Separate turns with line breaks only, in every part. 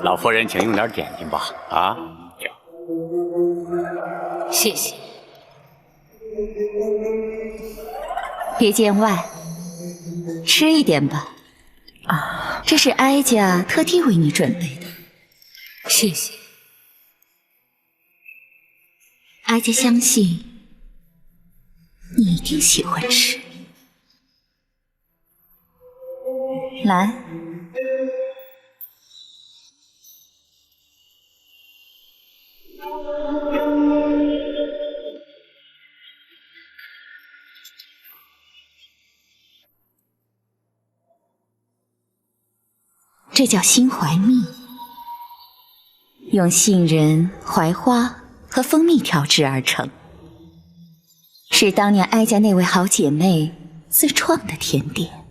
老夫人，请用点点心吧。啊，
谢谢。
别见外，吃一点吧。啊，这是哀家特地为你准备的。
谢谢。
哀家相信你一定喜欢吃。来。这叫心怀蜜，用杏仁、槐花和蜂蜜调制而成，是当年哀家那位好姐妹自创的甜点。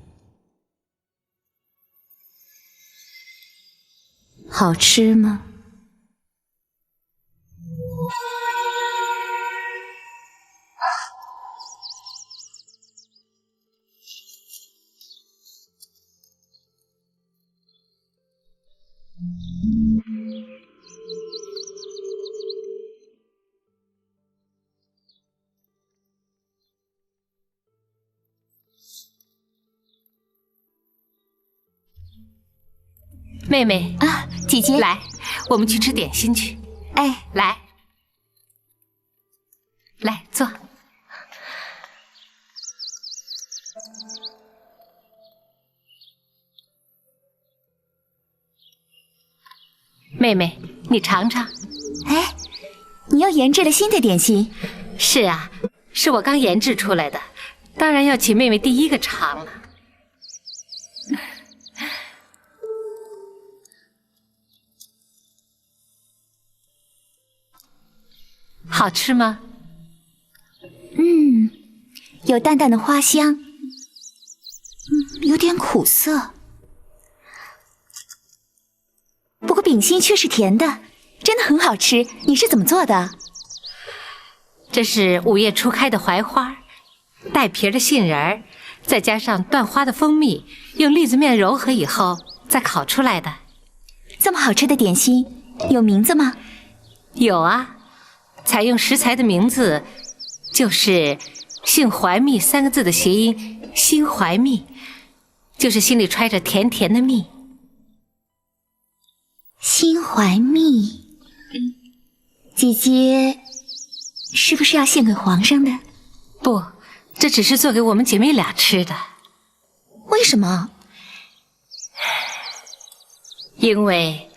好吃吗？
妹妹
啊，姐姐，
来，我们去吃点心去。
哎，
来，来坐。妹妹，你尝尝。
哎，你又研制了新的点心？
是啊，是我刚研制出来的，当然要请妹妹第一个尝了。好吃吗？
有淡淡的花香，有点苦涩。不过饼心却是甜的，真的很好吃。你是怎么做的？
这是5月初开的槐花，带皮的杏仁，再加上断花的蜂蜜，用栗子面揉合以后再烤出来的。
这么好吃的点心，有名字吗？
有啊。采用食材的名字就是姓怀蜜3个字的谐音，心怀蜜，就是心里揣着甜甜的蜜。
心怀蜜，姐姐是不是要献给皇上的？
不，这只是做给我们姐妹俩吃的。
为什么？
因为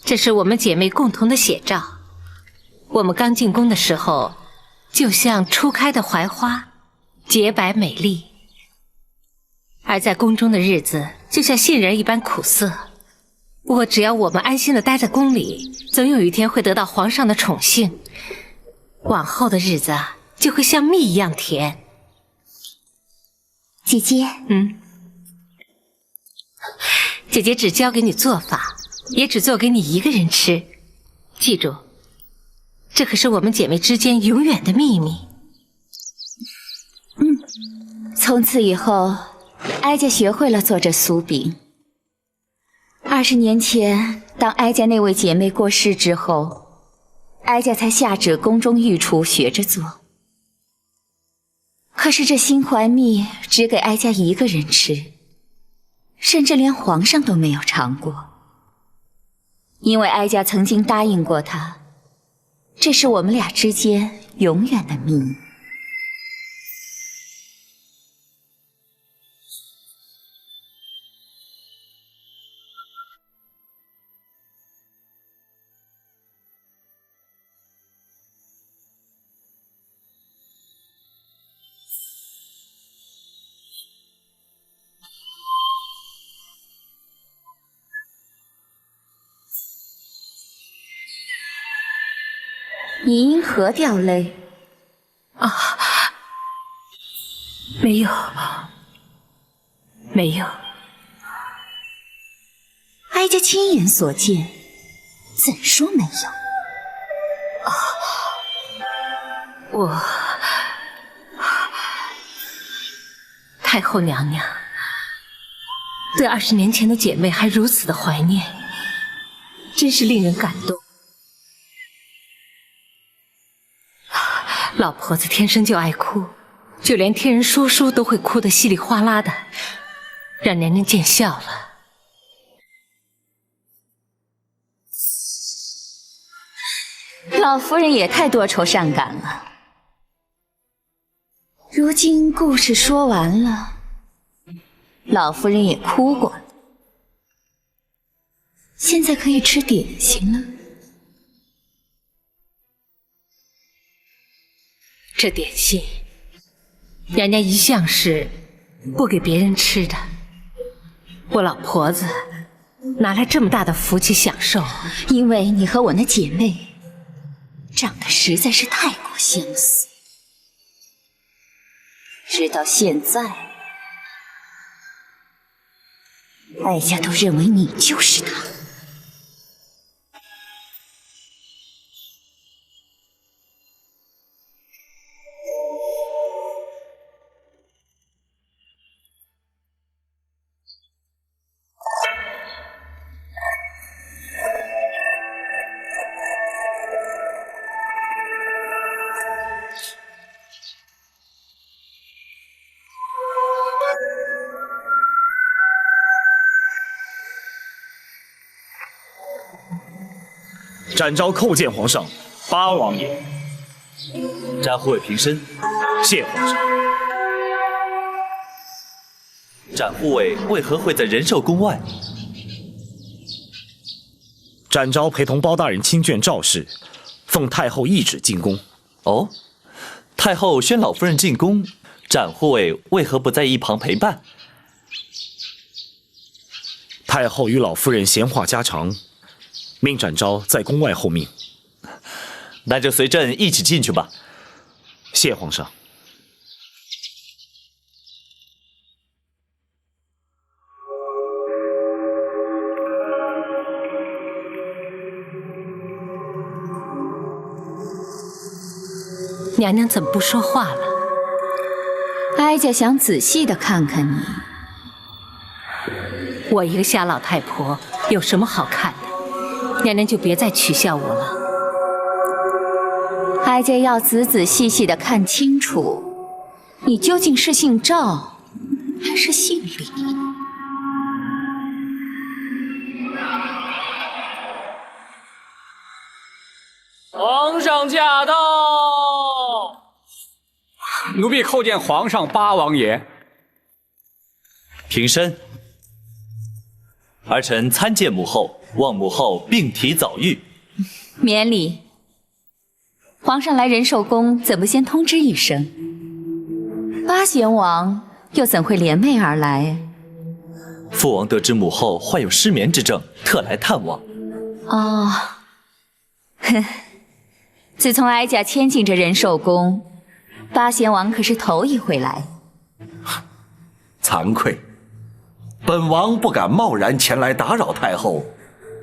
这是我们姐妹共同的写照。我们刚进宫的时候，就像初开的槐花，洁白美丽；而在宫中的日子，就像杏仁一般苦涩。不过，只要我们安心的待在宫里，总有一天会得到皇上的宠幸，往后的日子就会像蜜一样甜。
姐姐，
姐姐只教给你做法，也只做给你一个人吃，记住。这可是我们姐妹之间永远的秘密。
从此以后，哀家学会了做这酥饼。20年前，当哀家那位姐妹过世之后，哀家才下旨宫中御厨学着做。可是这心怀蜜只给哀家一个人吃，甚至连皇上都没有尝过。因为哀家曾经答应过他，这是我们俩之间永远的秘密。你因何掉泪？
没有，没有。
哀家亲眼所见，怎说没有？
我太后娘娘对20年前的姐妹还如此的怀念，真是令人感动。老婆子天生就爱哭，就连听人说书都会哭得稀里哗啦的，让娘娘见笑了。
老夫人也太多愁善感了。如今故事说完了，老夫人也哭过了，现在可以吃点心了。
这点心，娘娘一向是不给别人吃的。我老婆子哪来这么大的福气享受？
因为你和我那姐妹长得实在是太过相似，直到现在，哀家都认为你就是她。
展昭叩见皇上，八王爷。
展护卫平身，
谢皇上。
展护卫为何会在仁寿宫外？
展昭陪同包大人亲眷赵氏，奉太后懿旨进宫。
哦，太后宣老夫人进宫，展护卫为何不在一旁陪伴？
太后与老夫人闲话家常，命展昭在宫外候命。
那就随朕一起进去吧。
谢皇上。
娘娘怎么不说话了？
哀家想仔细的看看你。
我一个瞎老太婆有什么好看的？娘娘就别再取笑我了。
哀家要仔仔细细的看清楚，你究竟是姓赵，还是姓李？
皇上驾到！奴婢叩见皇上八王爷。
平身。儿臣参见母后，望母后病体早愈。
免礼。皇上来仁寿宫，怎不先通知一声？八贤王又怎会联袂而来？
父王得知母后患有失眠之症，特来探望。
哦，哼，自从哀家迁进这仁寿宫，八贤王可是头一回来。
惭愧，本王不敢贸然前来打扰太后，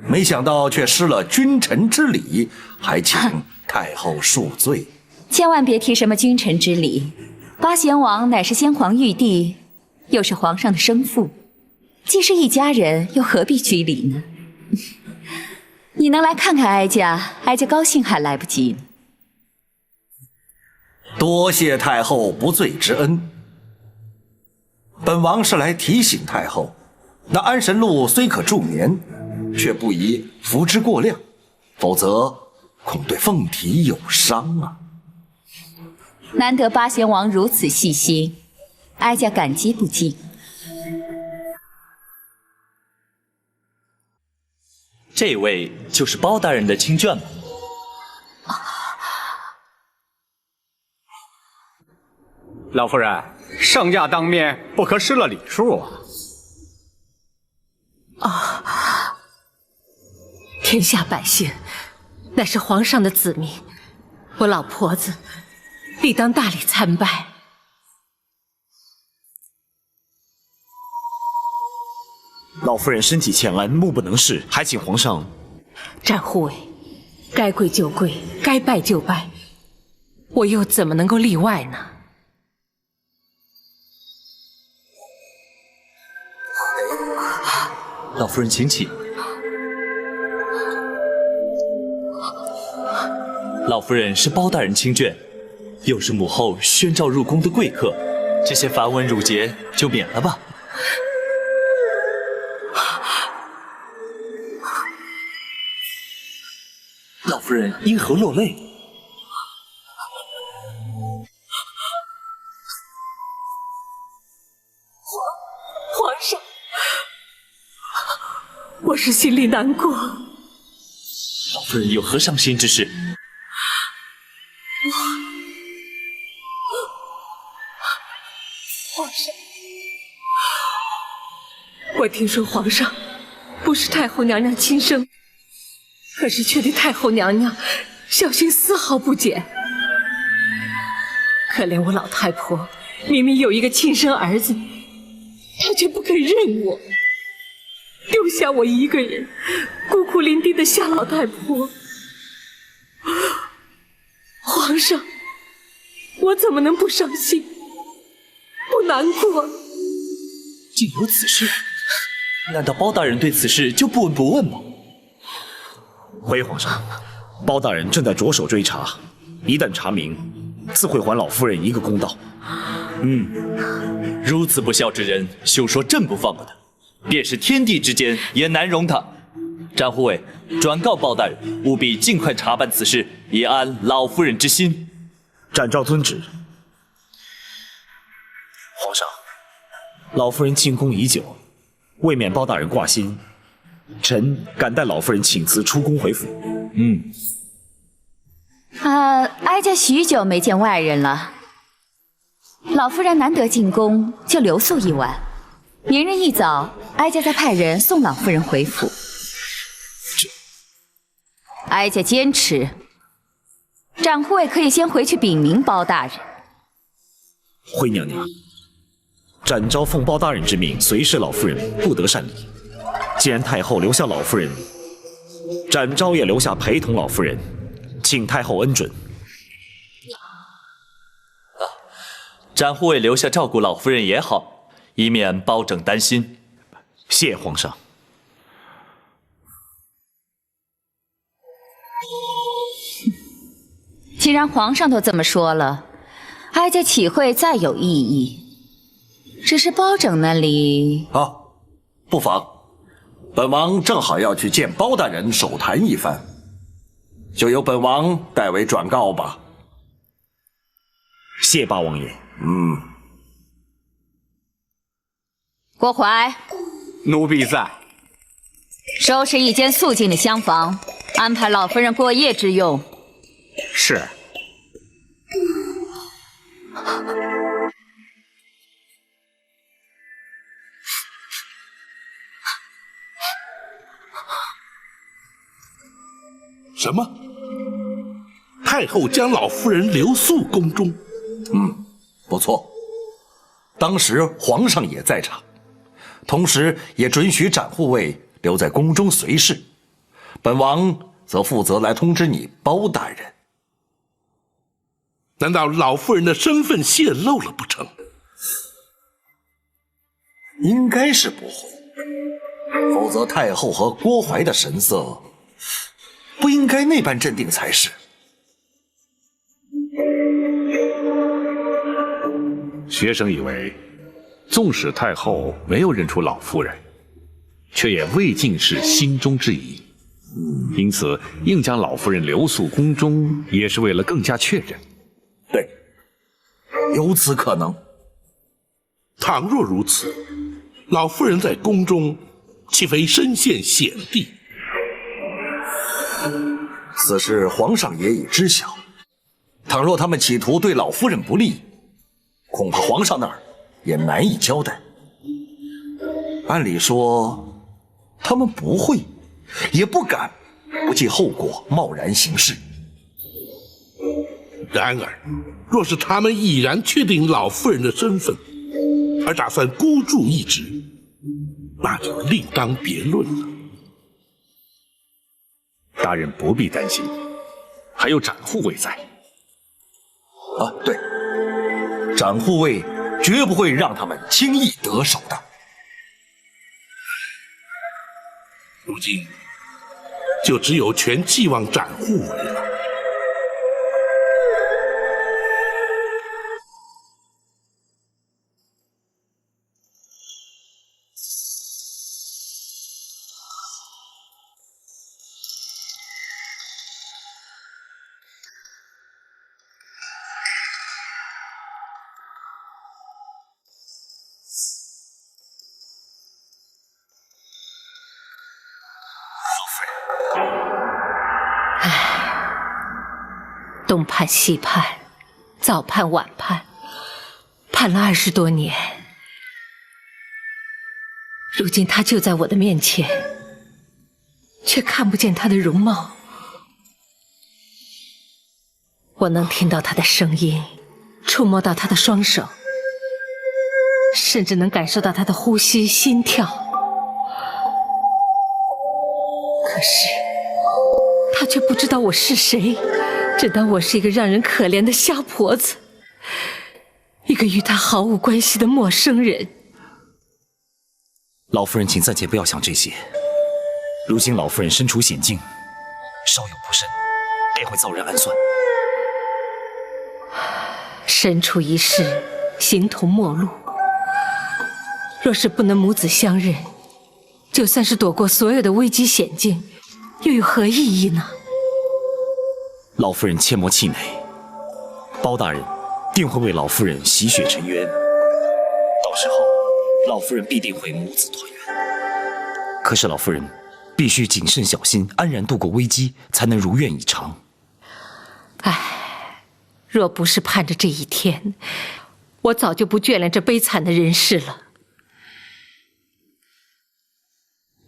没想到却失了君臣之礼，还请太后恕罪。
千万别提什么君臣之礼，八贤王乃是先皇玉帝，又是皇上的生父，既是一家人，又何必拘礼呢？你能来看看哀家，哀家高兴还来不及呢。
多谢太后不罪之恩。本王是来提醒太后，那安神露虽可助眠，却不宜服之过量，否则恐对凤体有伤啊。
难得八贤王如此细心，哀家感激不尽。
这位就是包大人的亲眷吗？
老夫人，圣驾当面，不可失了礼数啊！
天下百姓乃是皇上的子民，我老婆子理当大礼参拜。
老夫人身体欠安，目不能视，还请皇上。
展护卫，该跪就跪，该拜就拜，我又怎么能够例外呢？
老夫人请起。老夫人是包大人亲眷，又是母后宣召入宫的贵客，这些繁文缛节就免了吧。老夫人因何落泪？
皇上，我是心里难过。
老夫人有何伤心之事？
皇上，我听说皇上不是太后娘娘亲生，可是却对太后娘娘小心丝毫不减。可怜我老太婆，明明有一个亲生儿子，她却不肯认我，丢下我一个人，孤苦伶仃的夏老太婆。皇上，我怎么能不伤心，不难过？
竟有此事？难道包大人对此事就不闻不问吗？
回皇上，包大人正在着手追查，一旦查明，自会还老夫人一个公道。
如此不孝之人，休说朕不放过他，便是天地之间也难容他。展护卫，转告包大人，务必尽快查办此事，以安老夫人之心。
展昭遵旨。皇上，老夫人进宫已久，未免包大人挂心，臣敢代老夫人请辞出宫回府。
哀家许久没见外人了，老夫人难得进宫，就留宿一晚。明日一早，哀家再派人送老夫人回府。哀家坚持，展护卫可以先回去禀明包大人。
惠娘娘，展昭奉包大人之命随侍老夫人，不得擅离。既然太后留下老夫人，展昭也留下陪同老夫人，请太后恩准。
展护卫留下照顾老夫人也好，以免包拯担心。
谢皇上。
既然皇上都这么说了，哀家岂会再有异议？只是包拯那里……
不妨。本王正好要去见包大人手谈一番，就由本王代为转告吧。
谢八王爷。
郭槐，
奴婢在。
收拾一间肃静的厢房，安排老夫人过夜之用。
是。
什么？太后将老夫人留宿宫中？
不错。当时皇上也在场，同时也准许展护卫留在宫中随侍，本王则负责来通知你包大人。
难道老夫人的身份泄露了不成？
应该是不会，否则太后和郭槐的神色不应该那般镇定才是。
学生以为，纵使太后没有认出老夫人，却也未尽是心中之疑，因此硬将老夫人留宿宫中，也是为了更加确认。
对，有此可能。
倘若如此，老夫人在宫中岂非身陷险地？
此事皇上也已知晓，倘若他们企图对老夫人不利，恐怕皇上那儿也难以交代。按理说，他们不会，也不敢不计后果贸然行事。
然而，若是他们已然确定老夫人的身份，而打算孤注一掷，那就另当别论了。
大人不必担心，还有展护卫在。
对，展护卫绝不会让他们轻易得手的。
如今，就只有全寄望展护卫了。
夫人。
东盼西盼，早盼晚盼，盼了20多年，如今他就在我的面前，却看不见他的容貌。我能听到他的声音，触摸到他的双手，甚至能感受到他的呼吸、心跳。可是他却不知道我是谁，只当我是一个让人可怜的瞎婆子，一个与他毫无关系的陌生人。
老夫人，请暂且不要想这些。如今老夫人身处险境，稍有不慎，便会遭人暗算。
身处一世，形同陌路。若是不能母子相认，就算是躲过所有的危机险境，又有何意义呢？
老夫人切莫气馁，包大人定会为老夫人洗雪沉冤，到时候老夫人必定会母子团圆。可是老夫人必须谨慎小心，安然度过危机，才能如愿以偿。
唉，若不是盼着这一天，我早就不眷恋这悲惨的人世了。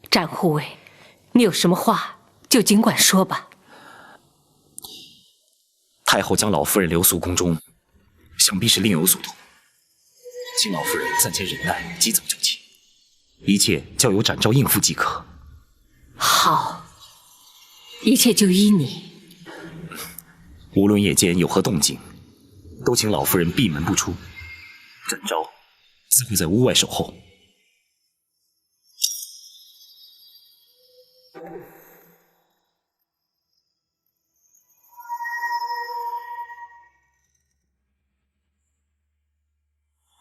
展护卫，你有什么话就尽管说吧。
太后将老夫人留宿宫中，想必是另有所图，请老夫人暂且忍耐，及早就寝，一切交由展昭应付即可。
好，一切就依你。
无论夜间有何动静，都请老夫人闭门不出，展昭自会在屋外守候。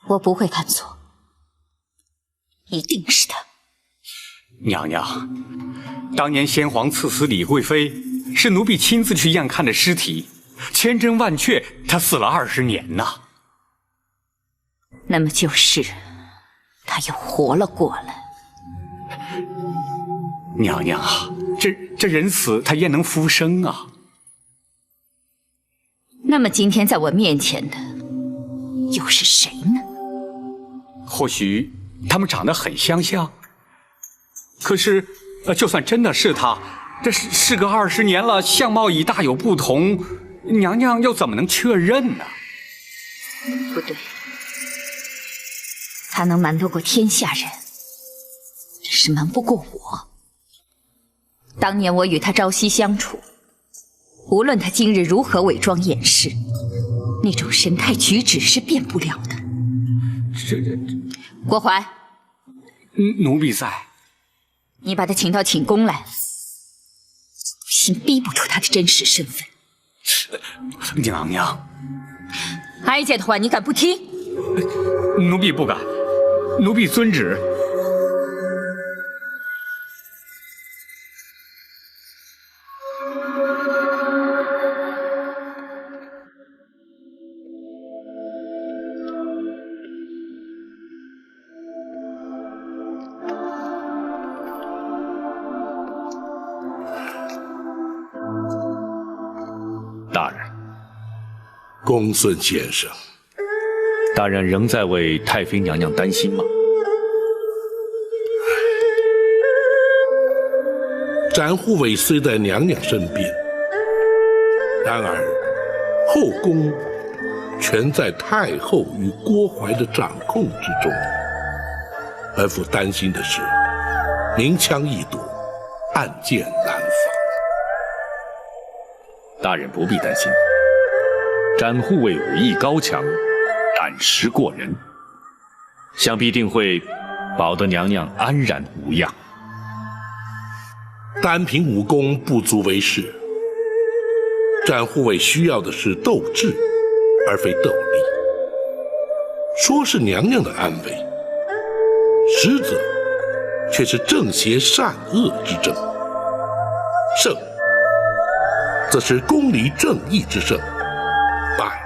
我不会看错，一定是他。
娘娘，当年先皇赐死李贵妃，是奴婢亲自去验看的尸体，千真万确，她死了20年呐。
那么就是他又活了过来。
娘娘啊，这人死他焉能复生啊？
那么今天在我面前的又是谁呢？
或许他们长得很相像，可是，就算真的是他，这事隔20年了，相貌已大有不同，娘娘又怎么能确认呢？
不对，他能瞒得过天下人，只是瞒不过我。当年我与他朝夕相处，无论他今日如何伪装掩饰，那种神态举止是变不了的。郭淮，
奴婢在。
你把他请到寝宫来，先逼不出他的真实身份。
娘娘，
哀家的话你敢不听？
奴婢不敢，奴婢遵旨。
大人，
公孙先生，
大人仍在为太妃娘娘担心吗？
展护卫虽在娘娘身边，然而后宫全在太后与郭淮的掌控之中。本府担心的是，明枪易躲，暗箭难防。
大人不必担心，展护卫武艺高强，胆识过人，想必定会保得娘娘安然无恙。
单凭武功不足为事，展护卫需要的是斗志，而非斗力。说是娘娘的安危，实则却是正邪善恶之争。胜，则是公理正义之胜；败，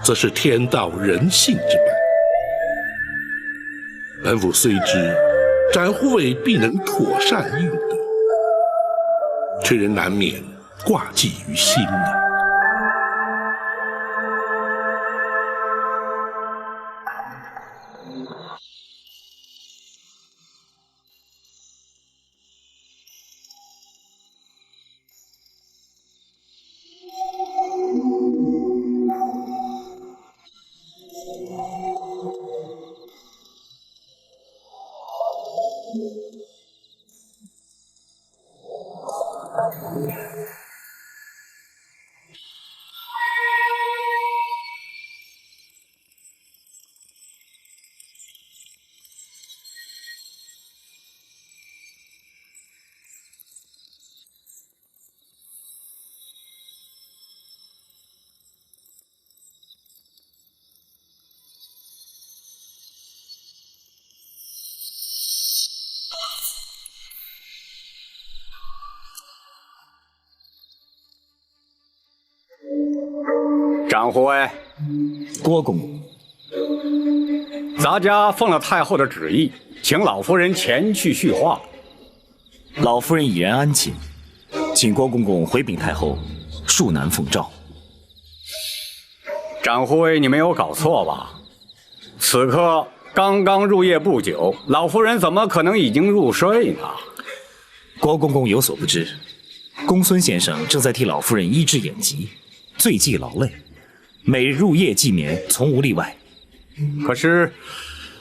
则是天道人性之败。本府虽知展护卫必能妥善应对，却仍难免挂记于心的。
张护卫，
郭公公，
咱家奉了太后的旨意，请老夫人前去叙话。
老夫人已然安寝，请郭公公回禀太后，恕难奉诏。
张护卫，你没有搞错吧？此刻刚刚入夜不久，老夫人怎么可能已经入睡呢？
郭公公有所不知，公孙先生正在替老夫人医治眼疾，最忌劳累，每日入夜既眠，从无例外。
可是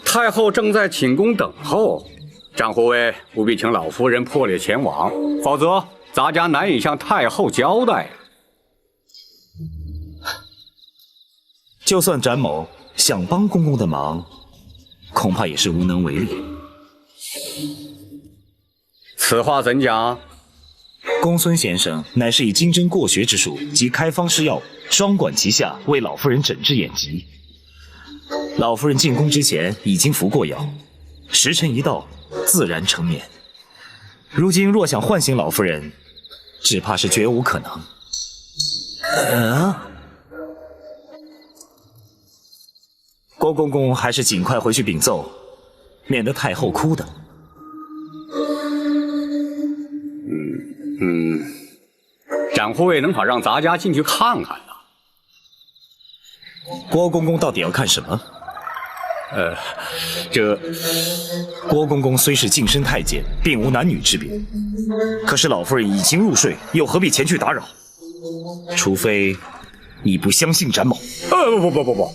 太后正在寝宫等候，张护卫务必请老夫人破例前往，否则咱家难以向太后交代。
就算展某想帮公公的忙，恐怕也是无能为力。
此话怎讲？
公孙先生乃是以经侦过学之术及开方施药，双管齐下，为老夫人诊治眼疾。老夫人进宫之前已经服过药，时辰一到，自然成眠。如今若想唤醒老夫人，只怕是绝无可能。郭公公还是尽快回去禀奏，免得太后哭等。
展护卫能否让咱家进去看看呢？
郭公公到底要看什么？郭公公虽是近身太监，并无男女之别，可是老夫人已经入睡，又何必前去打扰？除非你不相信展某。
不，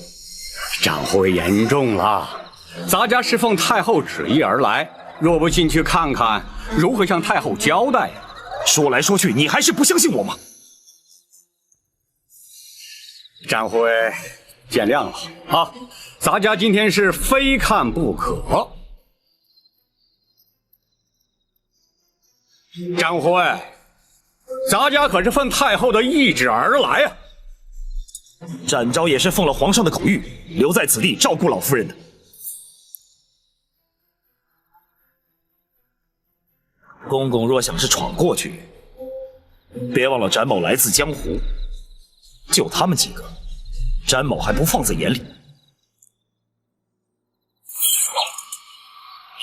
展护卫言重了，咱家是奉太后旨意而来，若不进去看看，如何向太后交代？
说来说去，你还是不相信我吗？
展护卫，见谅了啊！咱家今天是非看不可。展护卫，咱家可是奉太后的懿旨而来啊！
展昭也是奉了皇上的口谕，留在此地照顾老夫人的。公公若想是闯过去，别忘了展某来自江湖，就他们几个，展某还不放在眼里。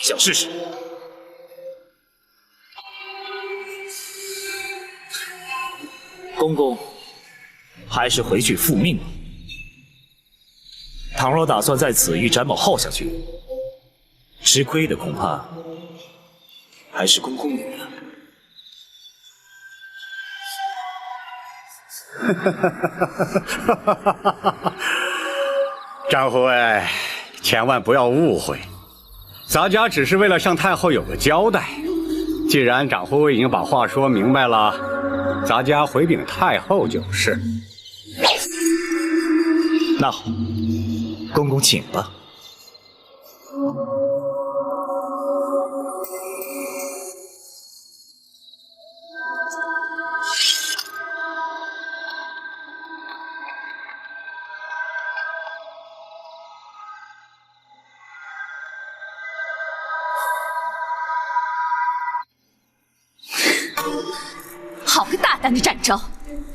想试试？公公，还是回去复命吧。倘若打算在此与展某耗下去，吃亏的恐怕还是公公你了。
张护卫，千万不要误会，咱家只是为了向太后有个交代。既然长护卫已经把话说明白了，咱家回禀太后就是。
那好，公公请吧。
好个大胆的展昭，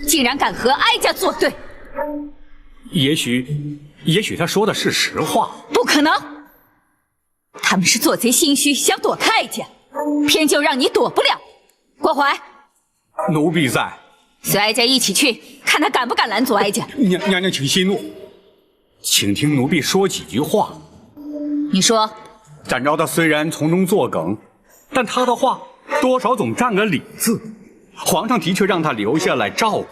竟然敢和哀家作对！
也许他说的是实话。
不可能，他们是做贼心虚，想躲开哀家，偏就让你躲不了。郭槐，
奴婢在。
随哀家一起去，看他敢不敢拦阻哀家。
娘娘，请息怒，请听奴婢说几句话。
你说，
展昭他虽然从中作梗，但他的话多少总占个理字。皇上的确让他留下来照顾，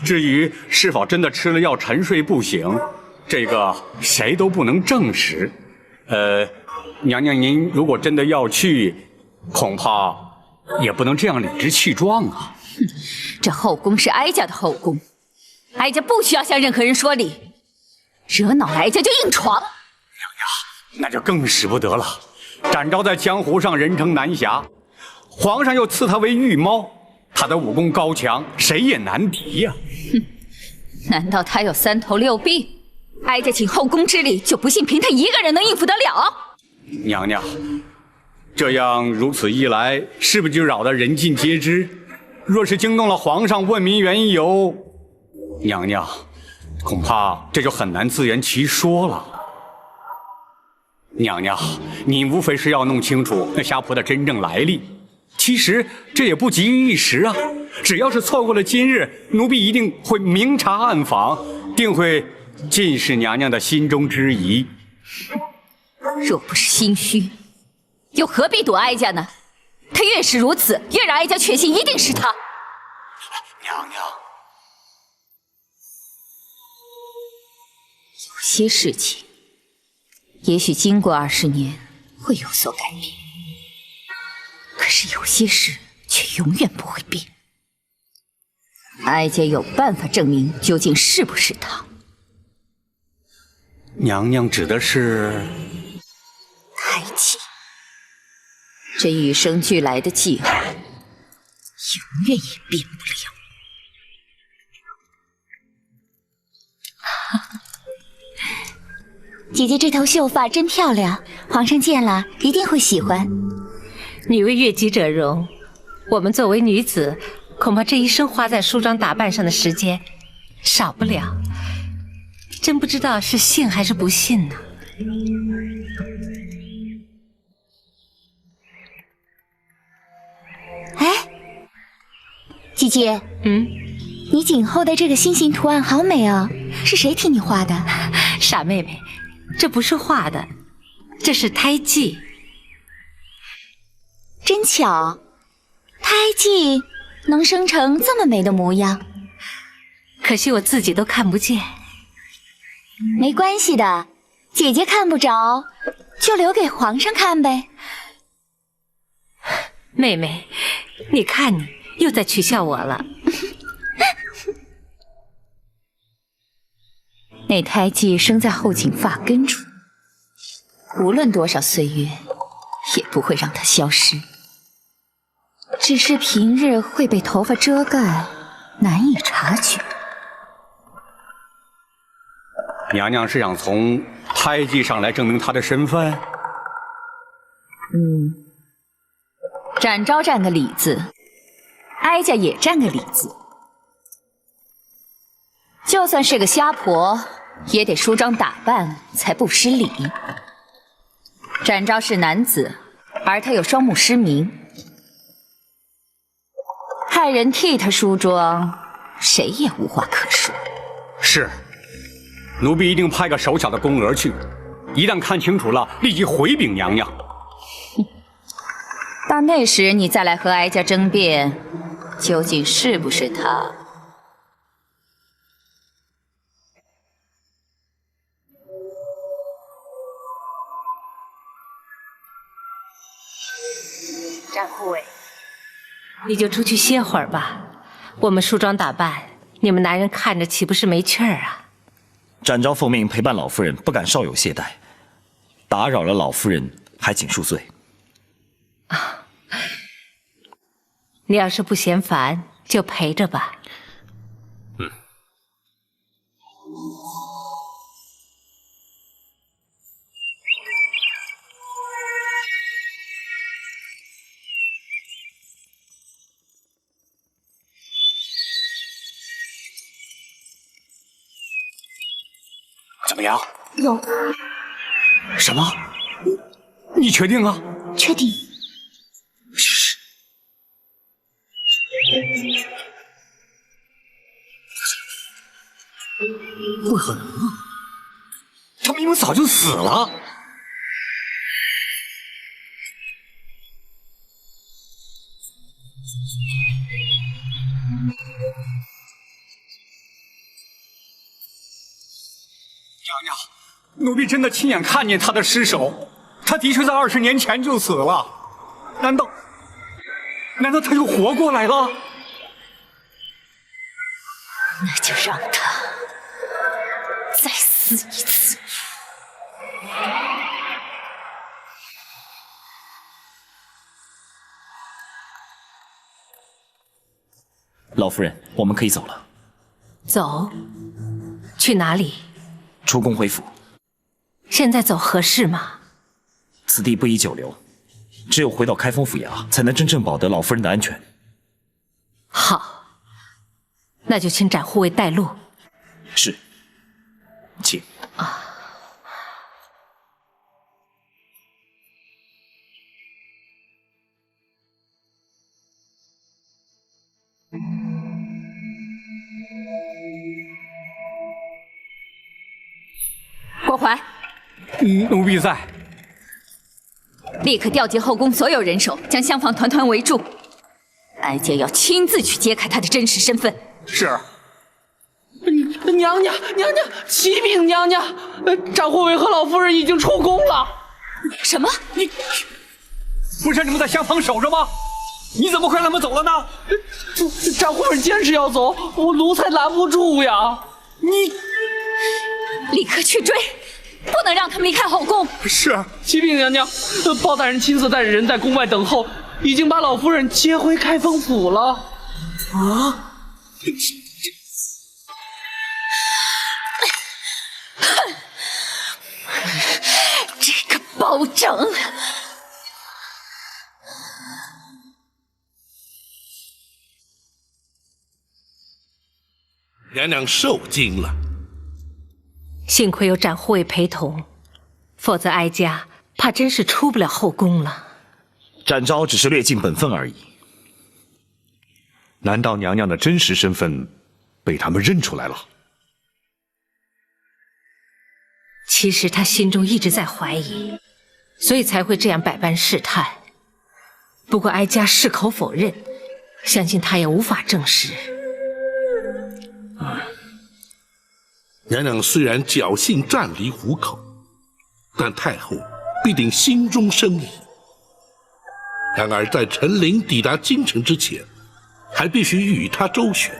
至于是否真的吃了药沉睡不醒，这个谁都不能证实。娘娘您如果真的要去，恐怕也不能这样理直气壮啊。
这后宫是哀家的后宫，哀家不需要向任何人说理，惹恼了哀家就硬闯。
那就更使不得了。展昭在江湖上人称南侠，皇上又赐他为御猫，他的武功高强，谁也难敌呀。
难道他有3头6臂？哀家请后宫之力，就不信凭他一个人能应付得了？
娘娘，这样如此一来，是不是就扰得人尽皆知？若是惊动了皇上，问明缘由，娘娘恐怕这就很难自圆其说了。娘娘，您无非是要弄清楚那虾婆的真正来历。其实这也不急于一时啊，只要是错过了今日，奴婢一定会明察暗访，定会尽释娘娘的心中之疑。
若不是心虚，又何必躲哀家呢？他越是如此，越让哀家确信一定是他。
娘娘，
有些事情，也许经过20年会有所改变，可是有些事却永远不会变。哀家有办法证明究竟是不是他。
娘娘指的是
胎记，这与生俱来的记号，永远也变不了。
姐姐这头秀发真漂亮，皇上见了一定会喜欢。
女为悦己者容，我们作为女子，恐怕这一生花在梳妆打扮上的时间少不了。真不知道是信还是不信呢。
哎，姐姐，你颈后的这个心形图案好美哦，是谁替你画的？
傻妹妹，这不是画的，这是胎记。
真巧，胎记能生成这么美的模样，
可惜我自己都看不见。
没关系的，姐姐看不着，就留给皇上看呗。
妹妹，你看你又在取笑我了。
那胎记生在后颈发根处，无论多少岁月，也不会让它消失。只是平日会被头发遮盖，难以察觉。
娘娘是想从胎记上来证明她的身份？
展昭占个理字，哀家也占个理字。就算是个瞎婆，也得梳妆打扮才不失礼。展昭是男子，而他有双目失明，派人替他梳妆，谁也无话可说。
是，奴婢一定派个手巧的宫娥去，一旦看清楚了，立即回禀娘娘。
到那时你再来和哀家争辩，究竟是不是他。
展护卫，你就出去歇会儿吧。我们梳妆打扮，你们男人看着岂不是没趣儿啊？
展昭奉命陪伴老夫人，不敢稍有懈怠，打扰了老夫人，还请恕罪。
你要是不嫌烦，就陪着吧。
怎么样？
有，
什么？你确定啊？
确定。
不可能啊！
他明明早就死了。娘娘，奴婢真的亲眼看见他的尸首，他的确在20年前就死了。难道他又活过来了？
那就让他再死一次。
老夫人，我们可以走了。
走？去哪里？
出宫回府。
现在走合适吗？
此地不宜久留，只有回到开封府衙，才能真正保得老夫人的安全。
好，那就请展护卫带路。
是，请。
郭淮，
奴婢在。
立刻调集后宫所有人手，将厢房团团围住。哀家要亲自去揭开他的真实身份。
是。
娘娘，启禀娘娘，展护卫和老夫人已经出宫了。
什么？
你不是你们在厢房守着吗？你怎么快他们走了呢？
展护卫坚持要走，我奴才拦不住呀。
你
立刻去追，不能让他们离开后宫。
是。
启禀娘娘，包大人亲自带着人在宫外等候，已经把老夫人接回开封府了。
啊！
这个包拯！
娘娘受惊了。
幸亏有展护卫陪同，否则哀家怕真是出不了后宫了。
展昭只是略尽本分而已。
难道娘娘的真实身份被他们认出来了？
其实他心中一直在怀疑，所以才会这样百般试探。不过哀家矢口否认，相信他也无法证实。
娘娘虽然侥幸暂离虎口，但太后必定心中生疑。然而在陈琳抵达京城之前，还必须与他周旋。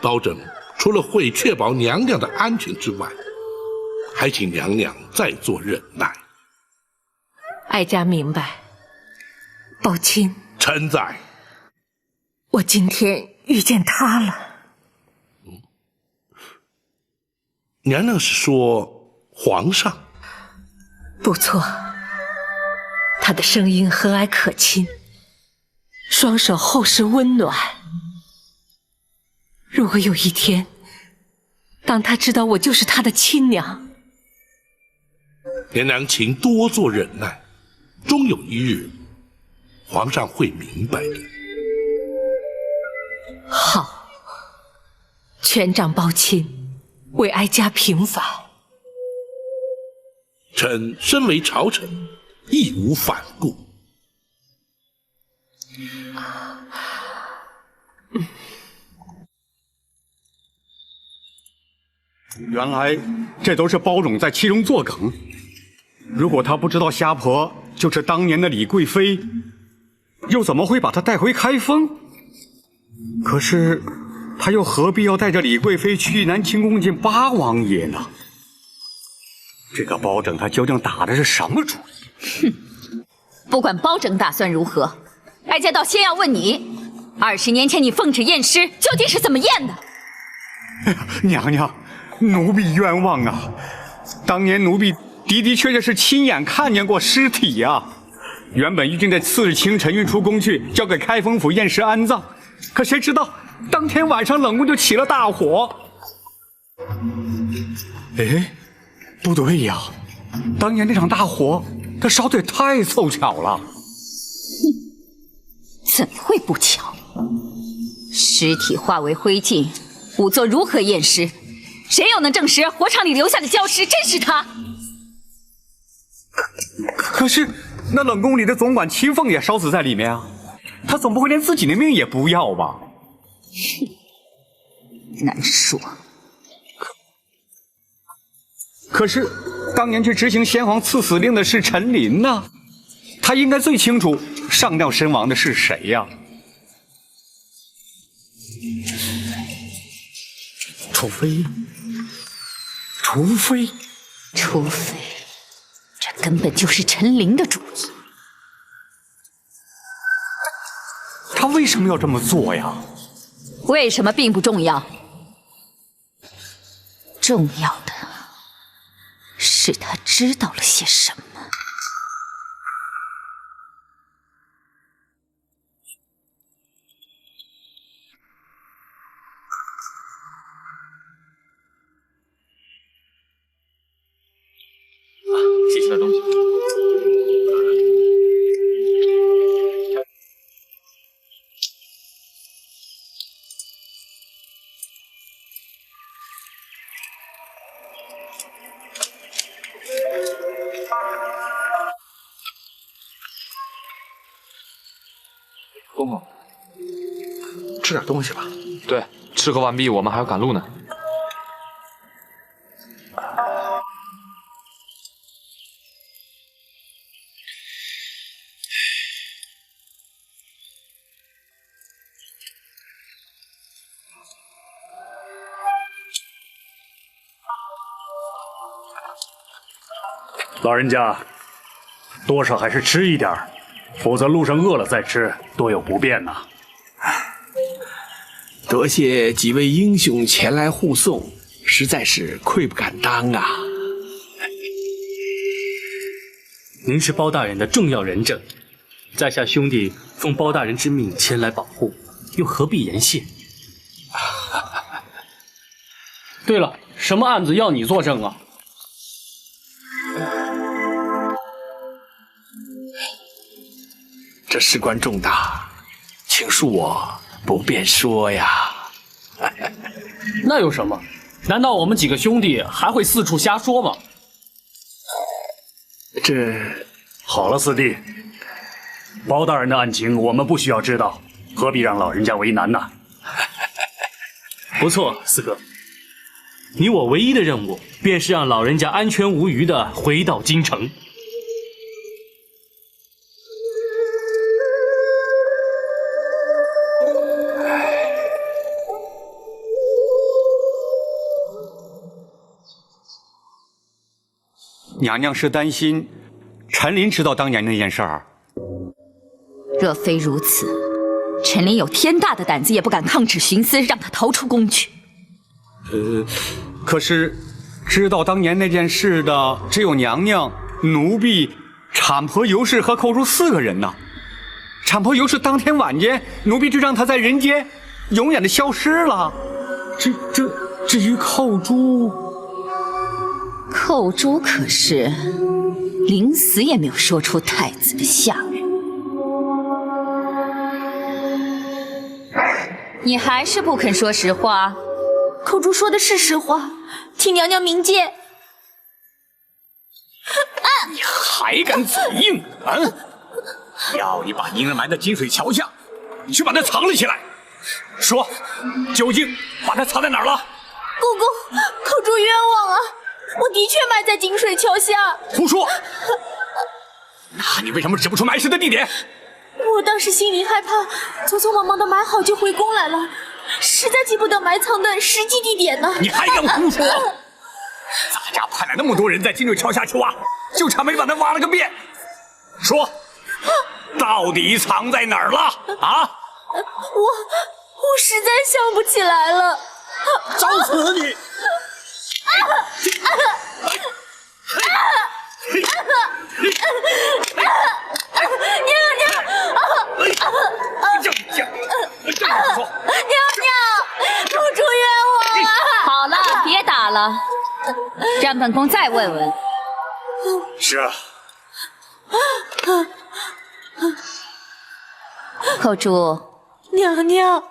包拯除了会确保娘娘的安全之外，还请娘娘再做忍耐。
哀家明白。宝卿，
臣在。
我今天遇见他了。
娘娘是说皇上？
不错，他的声音和蔼可亲，双手厚实温暖。如果有一天，当他知道我就是他的亲娘，
娘娘请多做忍耐，终有一日，皇上会明白的。
好，权杖包钦，为哀家平反。
臣身为朝臣，义无反顾。
原来这都是包拯在其中作梗。如果他不知道虾婆就是当年的李贵妃，又怎么会把她带回开封？可是他又何必要带着李贵妃去南清宫见八王爷呢？这个包拯他究竟打的是什么主意？
哼，不管包拯打算如何，哀家倒先要问你，20年前你奉旨验尸究竟是怎么验的？
娘娘，奴婢冤枉啊！当年奴婢的确是亲眼看见过尸体呀。原本预定在次日清晨运出宫去，交给开封府验尸安葬。可谁知道当天晚上冷宫就起了大火。哎，不对呀，当年那场大火，它烧得也太凑巧了。
怎么会不巧？尸体化为灰烬，仵作如何验尸？谁又能证实火场里留下的焦尸真是他？
可是那冷宫里的总管秦凤也烧死在里面啊，他总不会连自己的命也不要吧？
难说。
可是当年去执行先皇赐死令的是陈琳呐，他应该最清楚上吊身亡的是谁呀？
除非，
这根本就是陈琳的主意。
他为什么要这么做呀？
为什么并不重要，重要的是他知道了些什么。
记下的东西。
公公，吃点东西吧。
对，吃喝完毕，我们还要赶路呢。
老人家，多少还是吃一点儿，否则路上饿了再吃，多有不便呐。
多谢几位英雄前来护送，实在是愧不敢当啊！
您是包大人的重要人证，在下兄弟奉包大人之命前来保护，又何必言谢？
对了，什么案子要你作证啊？
这事关重大，请恕我不便说呀。
那有什么？难道我们几个兄弟还会四处瞎说吗？
这
好了，四弟，包大人的案情我们不需要知道，何必让老人家为难呢？不错，四哥，你我唯一的任务便是让老人家安全无虞地回到京城。
娘娘是担心陈琳知道当年那件事儿。
若非如此，陈琳有天大的胆子也不敢抗旨徇私，让他逃出宫去。
可是知道当年那件事的只有娘娘、奴婢、产婆尤氏和寇珠4个人呢。产婆尤氏当天晚间，奴婢就让她在人间永远的消失了。至于寇珠。
寇珠可是临死也没有说出太子的下落。你还是不肯说实话？
寇珠说的是实话，请娘娘明鉴。
你还敢嘴硬啊！要你把婴儿埋在金水桥下，你去把它藏了起来。说，究竟把它藏在哪儿了？
公公，寇珠冤枉啊！我的确埋在井水桥下。
胡说！那你为什么指不出埋尸的地点？
我当时心里害怕，匆匆忙忙的埋好就回宫来了，实在记不得埋藏的实际地点呢。
你还敢胡说！咱家派来那么多人在金水桥下去挖，就差没把它挖了个遍。说，到底藏在哪儿了？啊！
我实在想不起来了。
找死你！
公主冤枉啊！
好了，别打了，让本宫再问问。
是啊。
寇珠，
娘娘，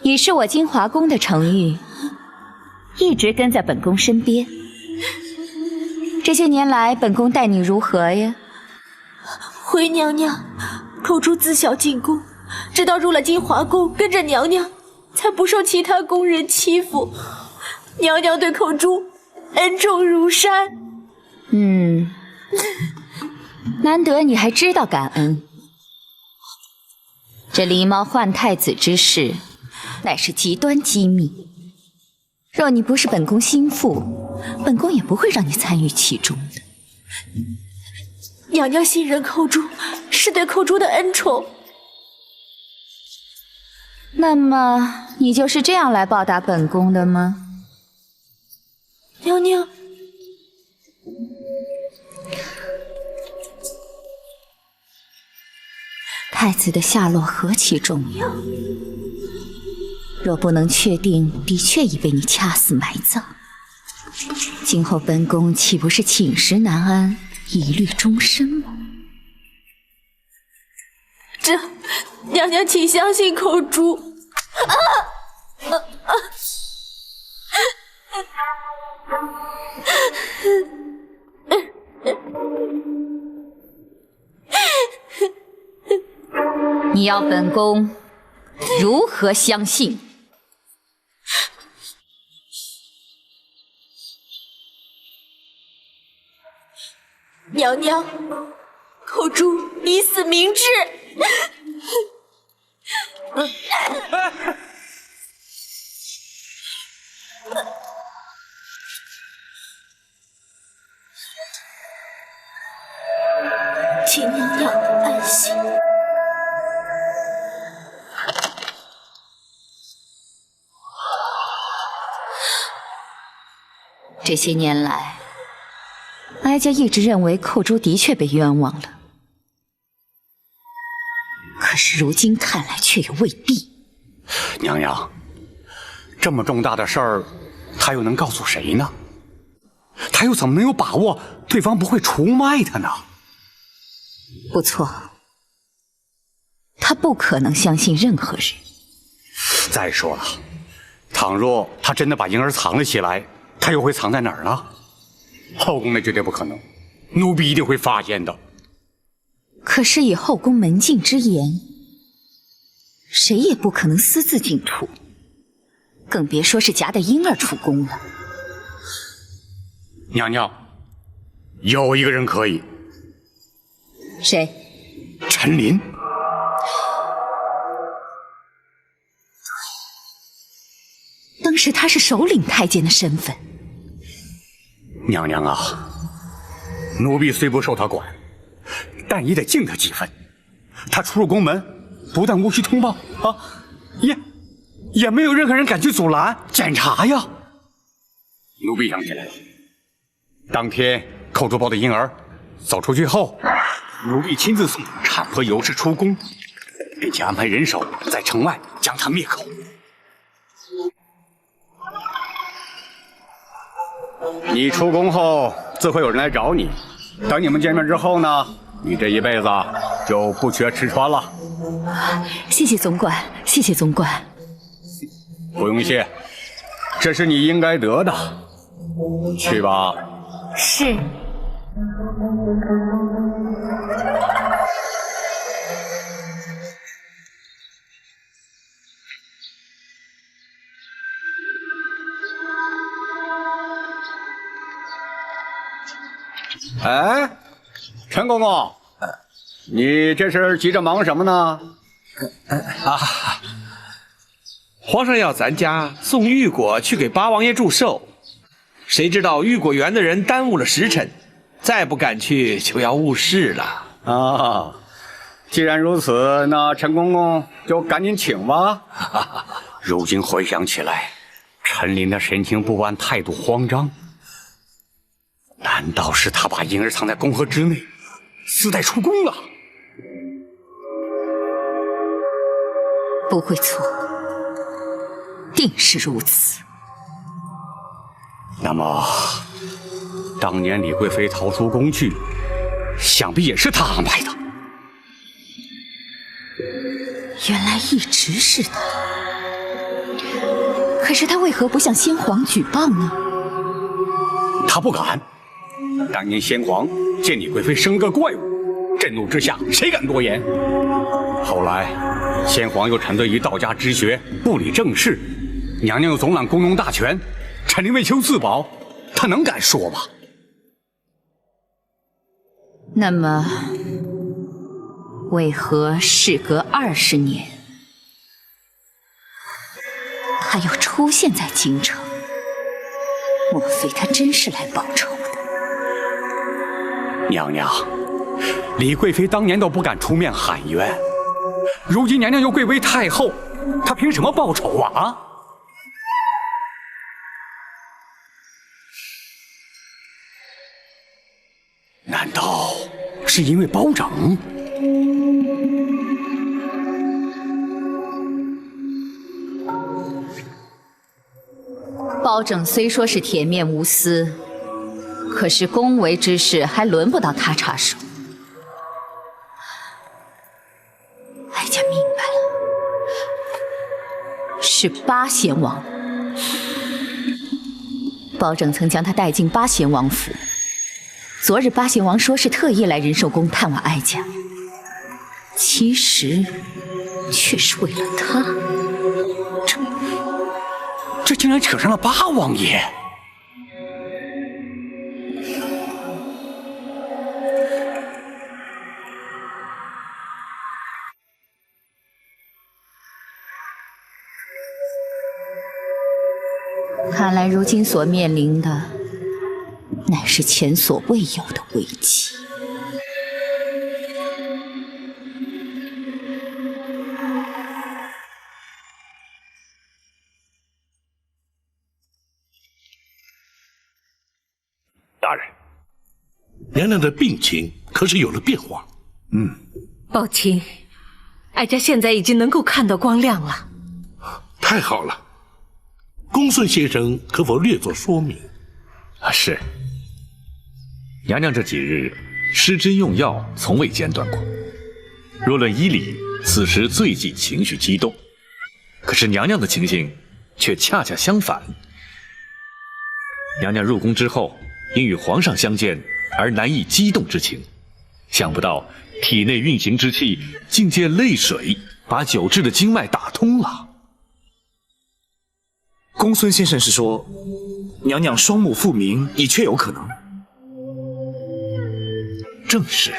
你是我金华宫的程昱，一直跟在本宫身边。这些年来，本宫待你如何呀？
回娘娘，口珠自小进宫，直到入了金华宫，跟着娘娘，才不受其他宫人欺负。娘娘对口珠恩重如山。
难得你还知道感恩。这狸猫换太子之事，乃是极端机密。若你不是本宫心腹，本宫也不会让你参与其中的。
娘娘信任口珠，是对口珠的恩宠。
那么，你就是这样来报答本宫的吗？
娘娘，
太子的下落何其重要，若不能确定的确已被你掐死埋葬，今后本宫岂不是寝食难安，疑虑终身吗？
这，娘娘请相信口珠。
你要本宫如何相信？
娘娘，口珠以死明志。请娘娘安心。
这些年来，哀家一直认为寇珠的确被冤枉了，可是如今看来却又未必。
娘娘，这么重大的事儿，他又能告诉谁呢？他又怎么能有把握对方不会出卖他呢？
不错，他不可能相信任何人。
再说了，倘若他真的把婴儿藏了起来，他又会藏在哪儿呢？后宫那绝对不可能，奴婢一定会发现的。
可是以后宫门禁之严，谁也不可能私自进土，更别说是夹带婴儿出宫了。
娘娘，有一个人可以。
谁？
陈琳。
当时他是首领太监的身份。
娘娘啊，奴婢虽不受他管，但也得敬他几分。他出入宫门，不但无需通报啊，也没有任何人敢去阻拦检查呀。奴婢想起来了，当天寇珠抱的婴儿走出去后，奴婢亲自送产婆尤氏出宫，并且安排人手在城外将他灭口。你出宫后，自会有人来找你。等你们见面之后呢，你这一辈子就不缺吃穿了。
谢谢总管，谢谢总管。
不用谢，这是你应该得的。去吧。
是。
哎，陈公公，你这是急着忙什么呢？
皇上要咱家送玉果去给八王爷祝寿，谁知道玉果园的人耽误了时辰，再不赶去就要误事了。
啊，既然如此，那陈公公就赶紧请吧。如今回想起来，陈琳的神情不安，态度慌张。难道是他把婴儿藏在宫河之内，私带出宫了？
不会错，定是如此。
那么，当年李贵妃逃出宫去，想必也是他安排的。
原来一直是他。是他为何不向先皇举报呢？
他不敢。当年先皇见李贵妃生了个怪物，震怒之下，谁敢多言？后来，先皇又沉醉于道家之学，不理政事，娘娘又总揽宫中大权，陈琳为求自保，他能敢说吗？
那么，为何事隔20年，他又出现在京城？莫非他真是来报仇的？
娘娘，李贵妃当年都不敢出面喊冤，如今娘娘又贵为太后，她凭什么报仇啊？难道是因为包拯？
包拯虽说是铁面无私，可是宫闱之事还轮不到他插手。哀家明白了，是八贤王。包拯曾将他带进八贤王府。昨日八贤王说是特意来仁寿宫探望哀家，其实却是为了他。
这竟然扯上了八王爷！
看来如今所面临的，乃是前所未有的危机。
大人，娘娘的病情可是有了变化？
宝琴，哀家现在已经能够看到光亮了。
太好了，公孙先生可否略作说明？
是。娘娘这几日施针用药，从未间断过。若论医理，此时最忌情绪激动。可是娘娘的情形却恰恰相反。娘娘入宫之后，因与皇上相见而难抑激动之情，想不到体内运行之气竟借泪水把久滞的经脉打通了。
公孙先生是说，娘娘双目复明已确有可能？
正是，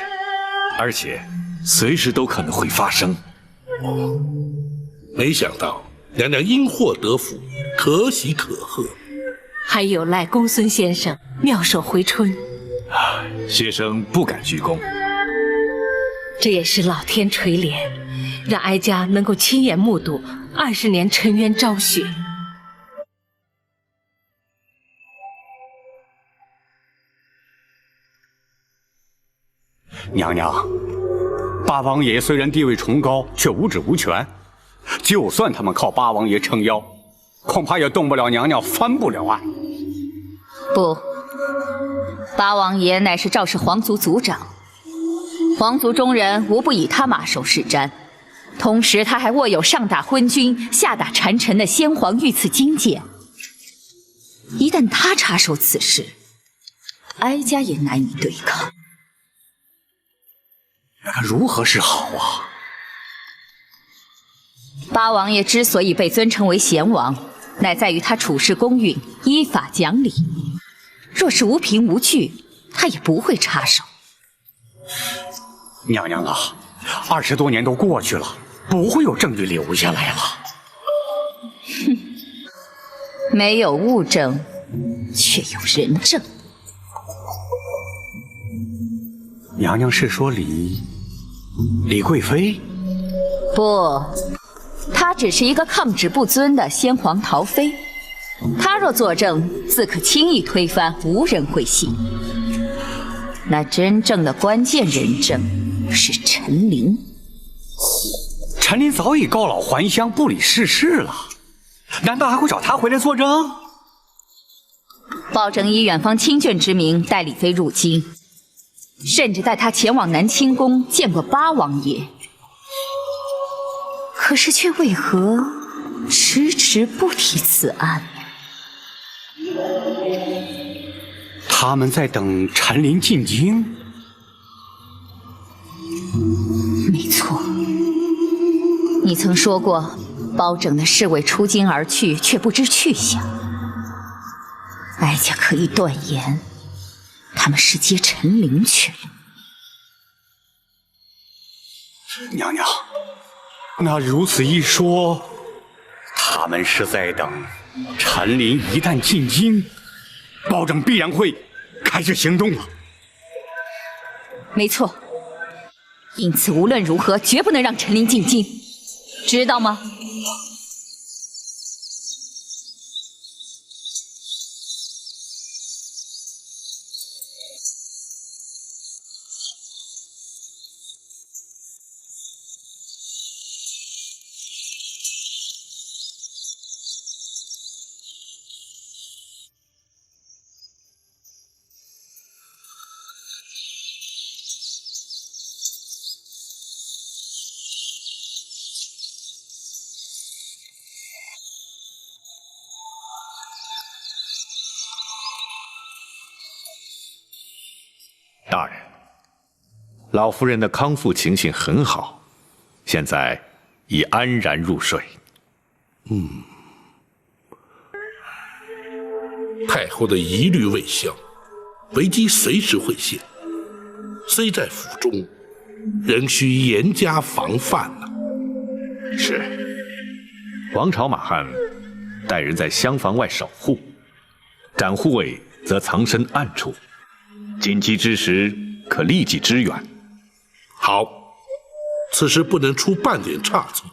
而且随时都可能会发生。
没想到娘娘因祸得福，可喜可贺。
还有赖公孙先生妙手回春，
学生不敢居功。
这也是老天垂怜，让哀家能够亲眼目睹20年沉冤昭雪。
娘娘，八王爷虽然地位崇高，却无职无权。就算他们靠八王爷撑腰，恐怕也动不了娘娘，翻不了案。
不，八王爷乃是赵氏皇族族长，皇族中人无不以他马首是瞻。同时，他还握有上打昏君、下打谗臣的先皇御赐金剑。一旦他插手此事，哀家也难以对抗。
如何是好啊？
八王爷之所以被尊称为贤王，乃在于他处事公允、依法讲理。若是无凭无据，他也不会插手。
娘娘啊，20多年都过去了，不会有证据留下来了。
哼，没有物证，却有人证。
娘娘是说李贵妃？
不，她只是一个抗旨不遵的先皇陶妃。她若作证，自可轻易推翻，无人会信。那真正的关键人证是陈琳。
陈琳早已告老还乡，不理世事了，难道还会找她回来作证？
包拯以远方亲眷之名带李妃入京，甚至带她前往南清宫见过八王爷，可是却为何迟迟时不提此案。
他们在等陈琳进京。
没错，你曾说过，包拯的侍卫出京而去，却不知去向。哀家可以断言，他们是接陈琳去了。
娘娘，那如此一说，他们是在等陈琳一旦进京，包拯必然会开始行动了。
没错，因此无论如何，绝不能让陈琳进京，知道吗？
大人，老夫人的康复情形很好，现在已安然入睡。
太后的疑虑未消，危机随时会现。虽在府中，仍需严加防范呢。
是，王朝马汉带人在厢房外守护，展护卫则藏身暗处，紧急之时可立即支援。
好，此时不能出半点差错，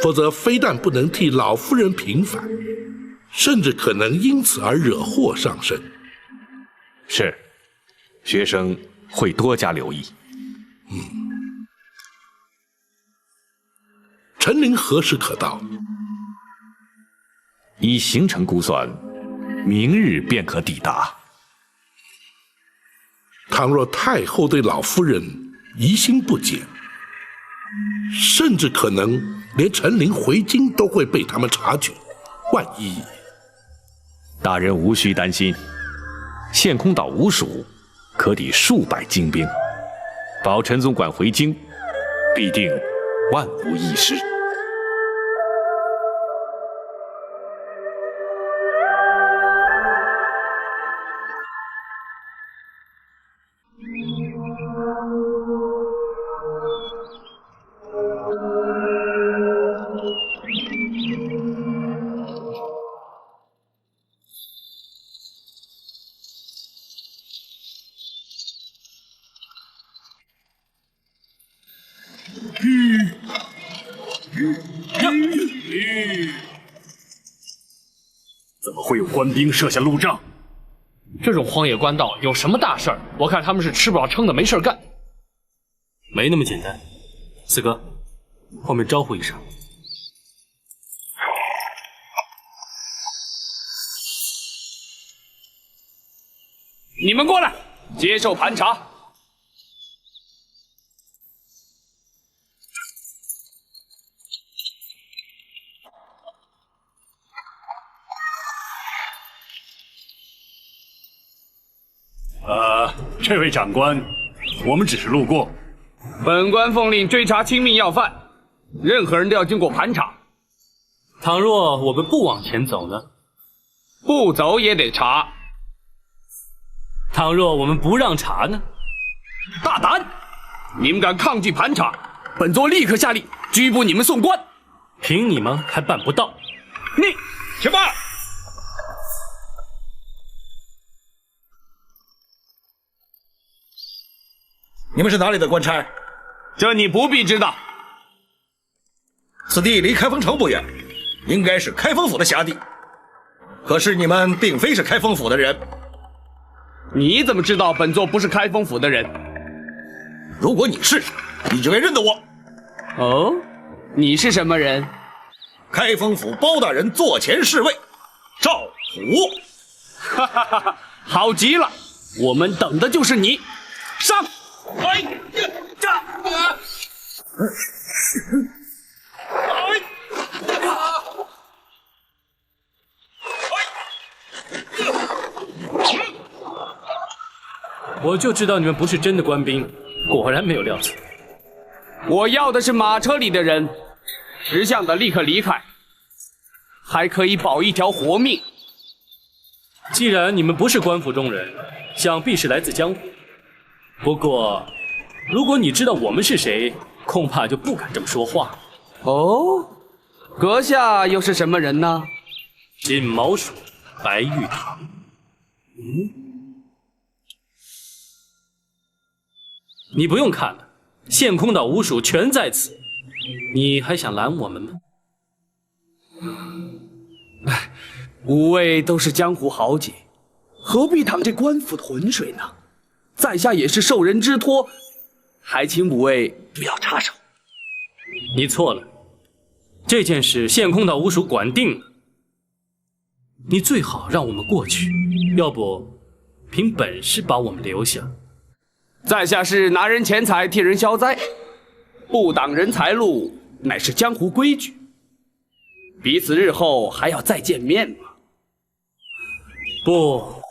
否则非但不能替老夫人平反，甚至可能因此而惹祸上身。
是，学生会多加留意。
陈琳何时可到？
依行程估算，明日便可抵达。
倘若太后对老夫人疑心不减，甚至可能连陈琳回京都会被他们察觉。万一……
大人无需担心，陷空岛无属，可抵数百精兵，保陈总管回京，必定万无一失。
怎么会有官兵设下路障？
这种荒野官道有什么大事儿？我看他们是吃不饱撑的，没事干。
没那么简单。四哥，后面招呼一声。
你们过来，接受盘查。
这位长官，我们只是路过。
本官奉令追查亲密要犯，任何人都要经过盘查。
倘若我们不往前走呢？
不走也得查。
倘若我们不让查呢？
大胆！你们敢抗拒盘查，本座立刻下令拘捕你们送官。
凭你们还办不到。
你去吧。
你们是哪里的官差？
这你不必知道。
此地离开封城不远，应该是开封府的辖地。可是你们并非是开封府的人。
你怎么知道本座不是开封府的人？
如果你是，你就该认得我。
哦，你是什么人？
开封府包大人座前侍卫赵虎。
哈哈哈哈，好极了，我们等的就是你。上！哎呀，这！
我就知道你们不是真的官兵，果然没有料错。
我要的是马车里的人，识相的立刻离开，还可以保一条活命。
既然你们不是官府中人，想必是来自江湖。不过，如果你知道我们是谁，恐怕就不敢这么说话。
哦，阁下又是什么人呢？
金毛鼠白玉堂。你不用看了，县空岛五署全在此，你还想拦我们吗？
五位都是江湖豪杰，何必淌这官府的浑水呢？在下也是受人之托，还请五位不要插手。
你错了，这件事县空岛五署管定了，你最好让我们过去，要不凭本事把我们留下。
在下是拿人钱财替人消灾，不挡人财路乃是江湖规矩，彼此日后还要再见面吗？
不，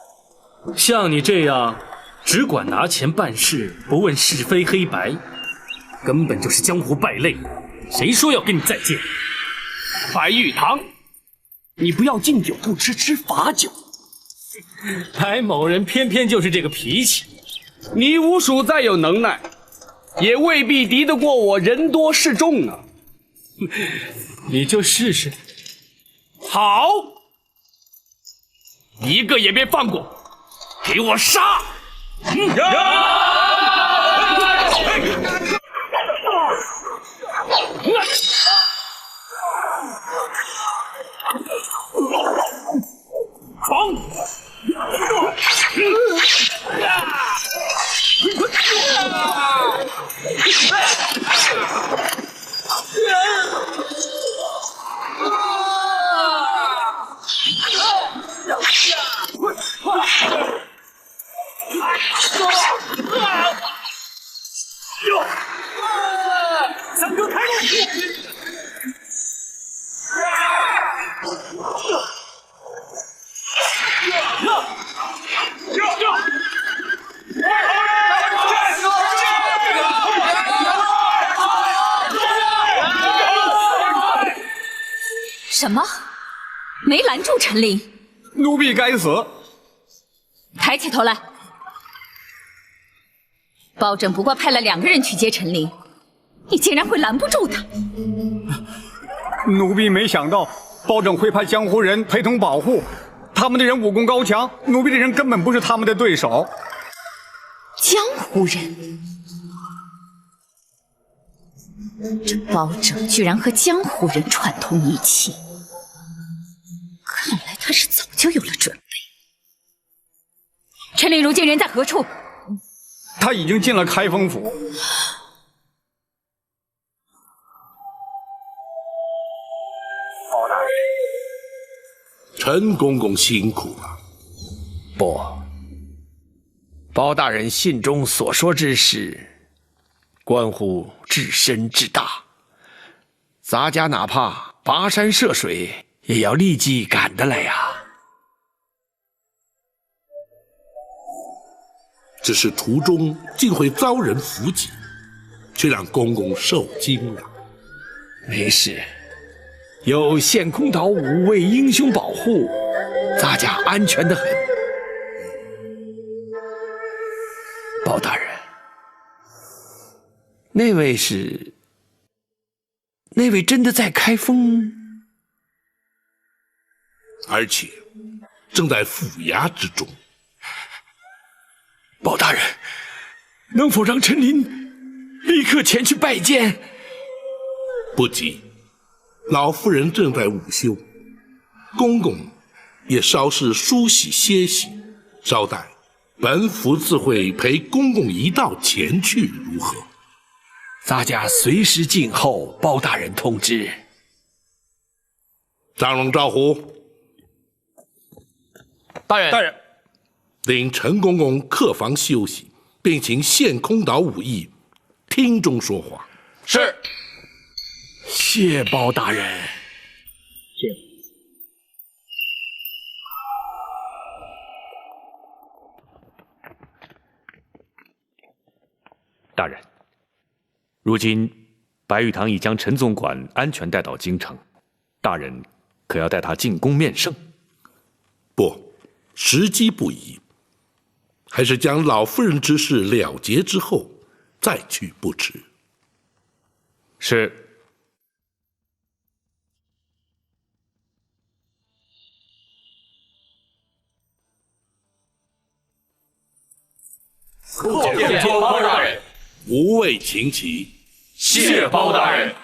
像你这样只管拿钱办事，不问是非黑白，根本就是江湖败类。谁说要跟你再见？
白玉堂，你不要敬酒不吃吃罚酒。
白某人偏偏就是这个脾气。
你五署再有能耐，也未必敌得过我人多势众啊！
你就试试。
好，一个也别放过，给我杀！
三哥开路！
什么？没拦住陈琳？
奴婢该死！
抬起头来！包拯不过派了2个人去接陈琳，你竟然会拦不住他？
奴婢没想到包拯会派江湖人陪同保护，他们的人武功高强，奴婢的人根本不是他们的对手。
江湖人？这包拯居然和江湖人串通一气，看来他是早就有了准备。陈琳如今人在何处？
他已经进了开封府。
包大人，陈公公辛苦了。
不，包大人信中所说之事，关乎至深至大，咱家哪怕跋山涉水，也要立即赶得来呀。
只是途中竟会遭人伏击，却让公公受惊了。
没事，有县空岛5位英雄保护，咱家安全得很。包大人，那位真的在开封，
而且正在府衙之中。
包大人，能否让陈琳立刻前去拜见？
不急，老夫人正在午休，公公也稍事梳洗歇息，稍待本府自会陪公公一道前去，如何？
咱家随时静候包大人通知。
张龙、赵虎，
大人，
领陈公公客房休息，并请县空岛武艺厅中说话。
是。
谢包大人。
大人，如今白玉堂已将陈总管安全带到京城，大人可要带他进宫面圣？
不，时机不宜，还是将老夫人之事了结之后再去不迟。
是。
见包大人。
无畏秦旗。
谢包大人。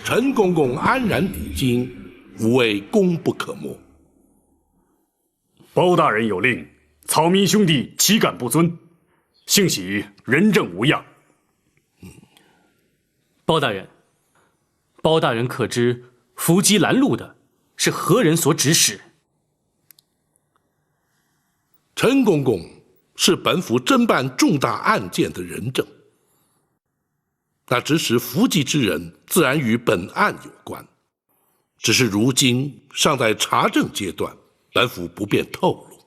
陈公公安然抵京，无畏功不可没。
包大人有令，草民兄弟岂敢不遵？幸喜人证无恙。
包大人，包大人可知伏击拦路的是何人所指使？
陈公公是本府侦办重大案件的人证，那指使伏击之人自然与本案有关，只是如今尚在查证阶段，本府不便透露。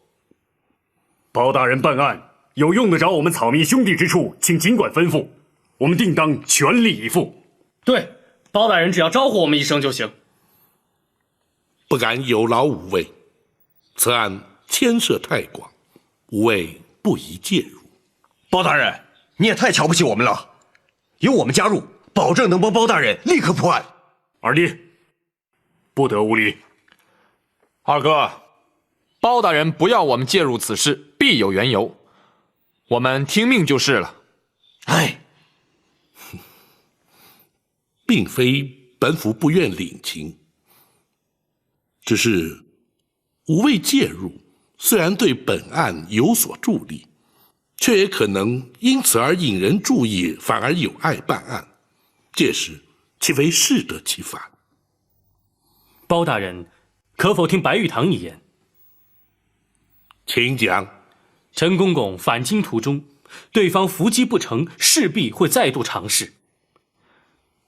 包大人办案有用得着我们草民兄弟之处，请尽管吩咐，我们定当全力以赴。
对，包大人只要招呼我们一声就行。
不敢有劳五位，此案牵涉太广，五位不宜介入。
包大人，你也太瞧不起我们了，有我们加入，保证能帮包大人立刻破案。
二弟，不得无礼。
二哥，包大人不要我们介入此事，必有缘由，我们听命就是了。
哎，
并非本府不愿领情，只是五位介入，虽然对本案有所助力，却也可能因此而引人注意，反而有碍办案，届时岂非适得其反？
包大人可否听白玉堂一言？
请讲。
陈公公返京途中，对方伏击不成，势必会再度尝试。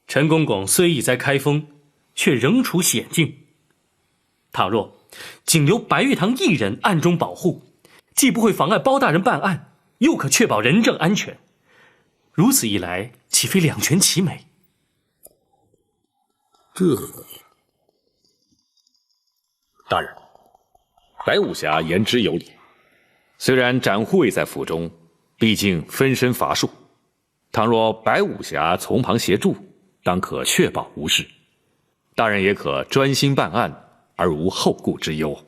陈公公虽已在开封，却仍处险境。倘若仅留白玉堂一人暗中保护，既不会妨碍包大人办案，又可确保人证安全。如此一来，岂非两全其美？
大人，白武侠言之有理。虽然展护卫在府中，毕竟分身乏术，倘若白武侠从旁协助，当可确保无事。大人也可专心办案，而无后顾之忧。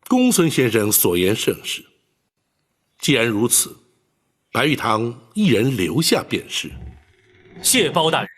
公孙先生所言甚是。既然如此，白玉堂一人留下便是。
谢包大人。